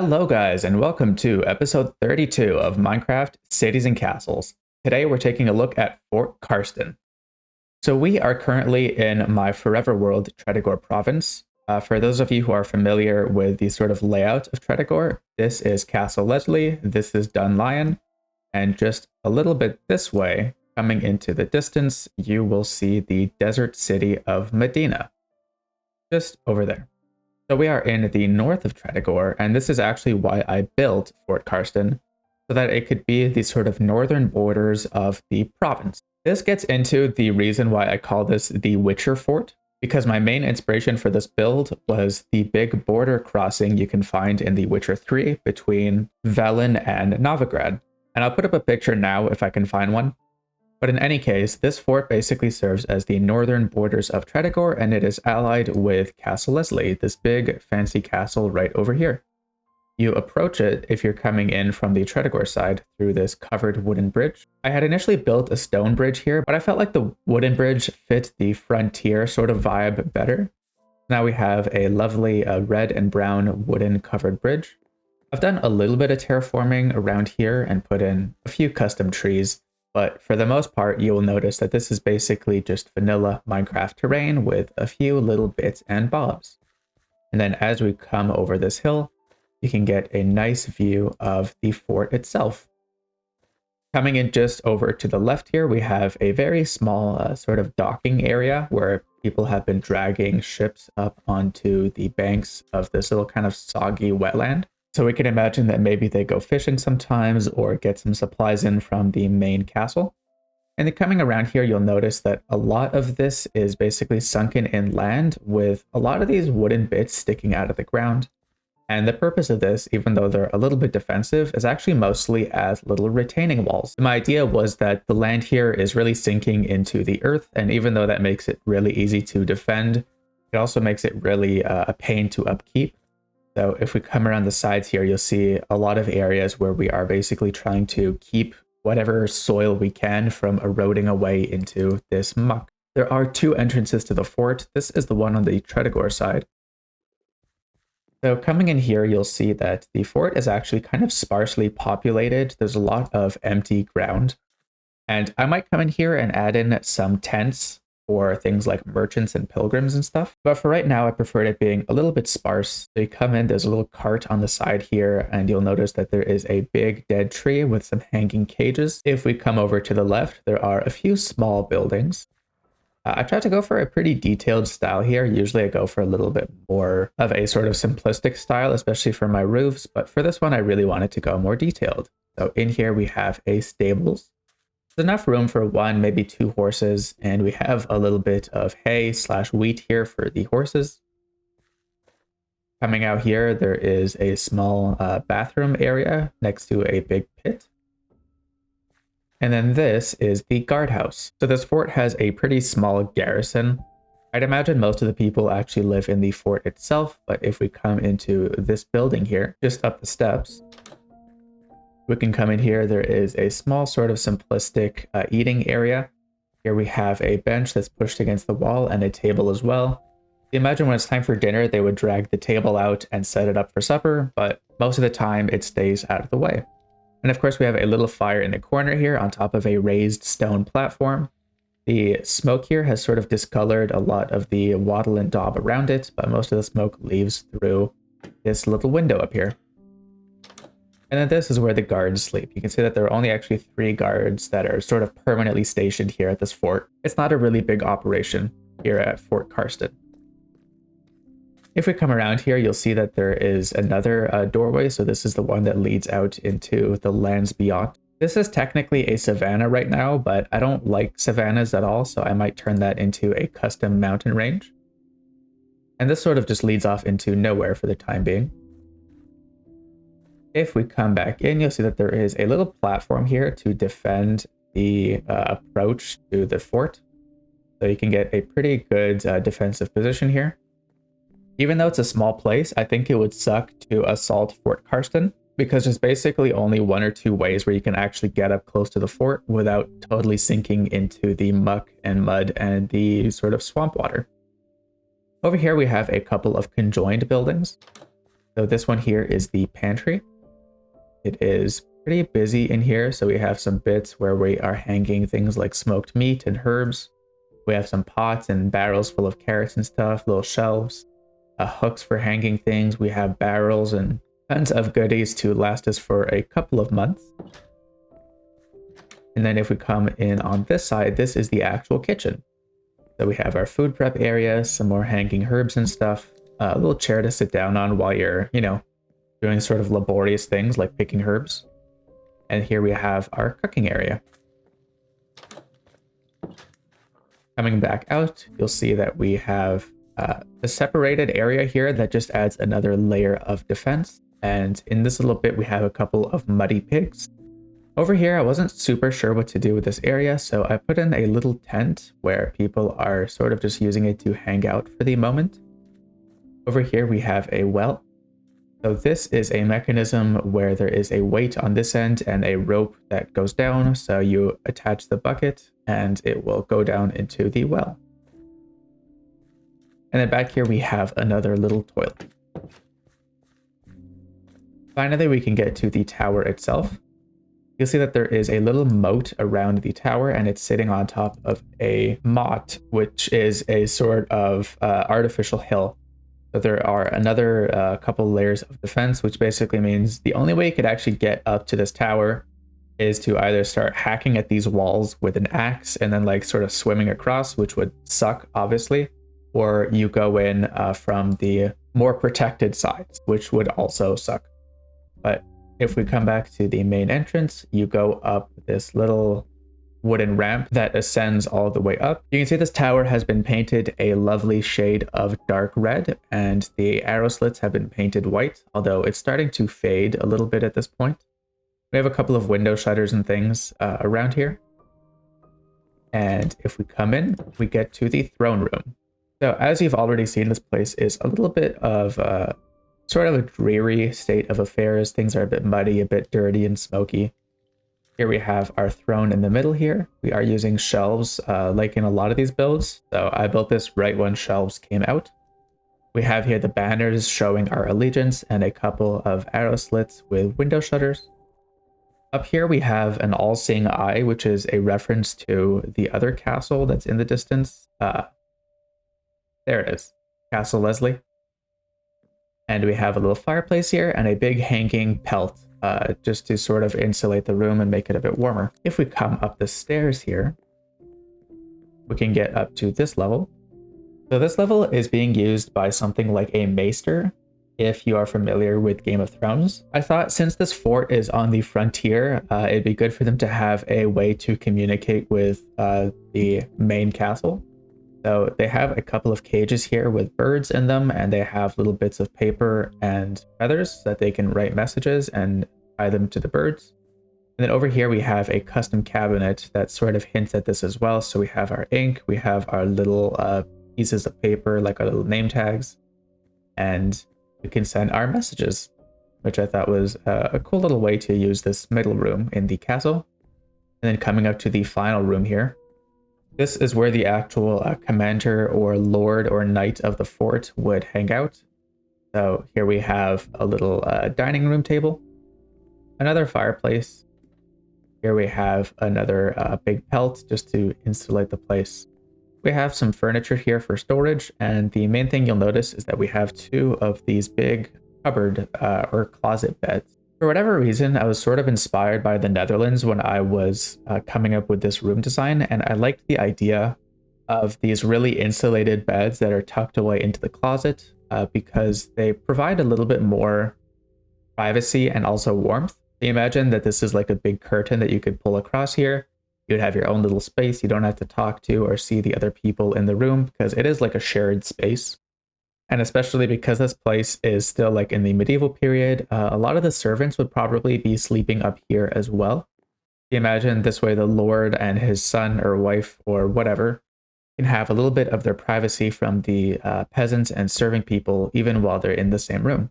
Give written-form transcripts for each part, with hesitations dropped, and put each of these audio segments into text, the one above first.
Hello guys and welcome to episode 32 of Minecraft Cities and Castles. Today we're taking a look at Fort Karsten. So we are currently in my forever world Tretogor province. For those of you who are familiar with the sort of layout of Tretogor, this is Castle Leslie, this is Dun Lion, and just a little bit this way, coming into the distance, you will see the desert city of Medina. Just over there. So we are in the north of Tretogor, and this is actually why I built Fort Karsten, so that it could be the sort of northern borders of the province. This gets into the reason why I call this the Witcher Fort, because my main inspiration for this build was the big border crossing you can find in The Witcher 3 between Velen and Novigrad. And I'll put up a picture now if I can find one. But in any case, this fort basically serves as the northern borders of Tretogor, and it is allied with Castle Leslie, this big fancy castle right over here. You approach it if you're coming in from the Tretogor side through this covered wooden bridge. I had initially built a stone bridge here, but I felt like the wooden bridge fit the frontier sort of vibe better. Now we have a lovely red and brown wooden covered bridge. I've done a little bit of terraforming around here and put in a few custom trees. But for the most part, you will notice that this is basically just vanilla Minecraft terrain with a few little bits and bobs. And then as we come over this hill, you can get a nice view of the fort itself. Coming in just over to the left here, we have a very small sort of docking area where people have been dragging ships up onto the banks of this little kind of soggy wetland. So we can imagine that maybe they go fishing sometimes or get some supplies in from the main castle. And then coming around here, you'll notice that a lot of this is basically sunken in land with a lot of these wooden bits sticking out of the ground. And the purpose of this, even though they're a little bit defensive, is actually mostly as little retaining walls. My idea was that the land here is really sinking into the earth, and even though that makes it really easy to defend, it also makes it really a pain to upkeep. So if we come around the sides here, you'll see a lot of areas where we are basically trying to keep whatever soil we can from eroding away into this muck. There are two entrances to the fort. This is the one on the Tretogor side. So coming in here, you'll see that the fort is actually kind of sparsely populated. There's a lot of empty ground. And I might come in here and add in some tents for things like merchants and pilgrims and stuff. But for right now, I preferred it being a little bit sparse. So you come in, there's a little cart on the side here, and you'll notice that there is a big dead tree with some hanging cages. If we come over to the left, there are a few small buildings. I tried to go for a pretty detailed style here. Usually I go for a little bit more of a sort of simplistic style, especially for my roofs. But for this one, I really wanted to go more detailed. So in here, we have a stables. There's enough room for one, maybe two horses, and we have a little bit of hay / wheat here for the horses. Coming out here, there is a small bathroom area next to a big pit. And then this is the guardhouse. So this fort has a pretty small garrison. I'd imagine most of the people actually live in the fort itself, but if we come into this building here, just up the steps, we can come in here. There is a small sort of simplistic eating area. Here we have a bench that's pushed against the wall and a table as well. Imagine when it's time for dinner, they would drag the table out and set it up for supper, but most of the time it stays out of the way. And of course we have a little fire in the corner here on top of a raised stone platform. The smoke here has sort of discolored a lot of the wattle and daub around it, but most of the smoke leaves through this little window up here. And then this is where the guards sleep. You can see that there are only actually 3 guards that are sort of permanently stationed here at this fort. It's not a really big operation here at Fort Karsten. If we come around here, you'll see that there is another doorway. So this is the one that leads out into the lands beyond. This is technically a savanna right now, but I don't like savannas at all. So I might turn that into a custom mountain range. And this sort of just leads off into nowhere for the time being. If we come back in, you'll see that there is a little platform here to defend the approach to the fort. So you can get a pretty good defensive position here. Even though it's a small place, I think it would suck to assault Fort Karsten because there's basically only 1 or 2 ways where you can actually get up close to the fort without totally sinking into the muck and mud and the sort of swamp water. Over here we have a couple of conjoined buildings. So this one here is the pantry. It is pretty busy in here, so we have some bits where we are hanging things like smoked meat and herbs. We have some pots and barrels full of carrots and stuff, little shelves, hooks for hanging things. We have barrels and tons of goodies to last us for a couple of months. And then if we come in on this side, this is the actual kitchen. So we have our food prep area, some more hanging herbs and stuff, a little chair to sit down on while you're, doing sort of laborious things like picking herbs. And here we have our cooking area. Coming back out, you'll see that we have a separated area here that just adds another layer of defense. And in this little bit, we have a couple of muddy pigs. Over here, I wasn't super sure what to do with this area, so I put in a little tent where people are sort of just using it to hang out for the moment. Over here, we have a well. So this is a mechanism where there is a weight on this end and a rope that goes down. So you attach the bucket and it will go down into the well. And then back here, we have another little toilet. Finally, we can get to the tower itself. You'll see that there is a little moat around the tower and it's sitting on top of a motte, which is a sort of artificial hill. So there are another couple layers of defense, which basically means the only way you could actually get up to this tower is to either start hacking at these walls with an axe and then like sort of swimming across, which would suck, obviously, or you go in from the more protected sides, which would also suck. But if we come back to the main entrance, you go up this little wooden ramp that ascends all the way up. You can see this tower has been painted a lovely shade of dark red and the arrow slits have been painted white, although it's starting to fade a little bit at this point. We have a couple of window shutters and things around here. And if we come in, we get to the throne room. So as you've already seen, this place is a little bit of sort of a dreary state of affairs. Things are a bit muddy, a bit dirty and smoky. Here we have our throne in the middle here. We are using shelves like in a lot of these builds. So I built this right when shelves came out. We have here the banners showing our allegiance and a couple of arrow slits with window shutters. Up here we have an all-seeing eye, which is a reference to the other castle that's in the distance. There it is, Castle Leslie. And we have a little fireplace here and a big hanging pelt just to sort of insulate the room and make it a bit warmer. If we come up the stairs here, we can get up to this level. So this level is being used by something like a maester, if you are familiar with Game of Thrones. I thought since this fort is on the frontier, it'd be good for them to have a way to communicate with the main castle. So they have a couple of cages here with birds in them, and they have little bits of paper and feathers so that they can write messages and tie them to the birds. And then over here we have a custom cabinet that sort of hints at this as well. So we have our ink, we have our little pieces of paper, like our little name tags, and we can send our messages, which I thought was a cool little way to use this middle room in the castle. And then coming up to the final room here, this is where the actual commander or lord or knight of the fort would hang out. So here we have a little dining room table, another fireplace. Here we have another big pelt just to insulate the place. We have some furniture here for storage, and the main thing you'll notice is that we have two of these big cupboard or closet beds. For whatever reason, I was sort of inspired by the Netherlands when I was coming up with this room design, and I liked the idea of these really insulated beds that are tucked away into the closet because they provide a little bit more privacy and also warmth. You imagine that this is like a big curtain that you could pull across here. You'd have your own little space. You don't have to talk to or see the other people in the room because it is like a shared space. And especially because this place is still like in the medieval period, a lot of the servants would probably be sleeping up here as well. You imagine this way the lord and his son or wife or whatever can have a little bit of their privacy from the peasants and serving people even while they're in the same room.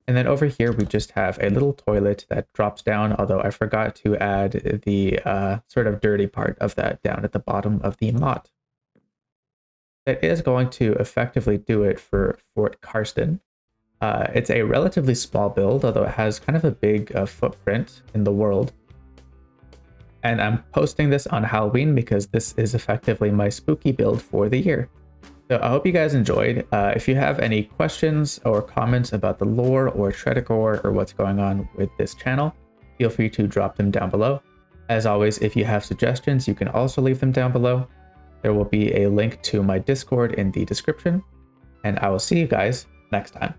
And then over here, we just have a little toilet that drops down, although I forgot to add the sort of dirty part of that down at the bottom of the motte. That is going to effectively do it for Fort Karsten. It's a relatively small build, although it has kind of a big footprint in the world. And I'm posting this on Halloween because this is effectively my spooky build for the year. So I hope you guys enjoyed. If you have any questions or comments about the lore or Tredegor or what's going on with this channel, feel free to drop them down below. As always, if you have suggestions, you can also leave them down below. There will be a link to my Discord in the description, and I will see you guys next time.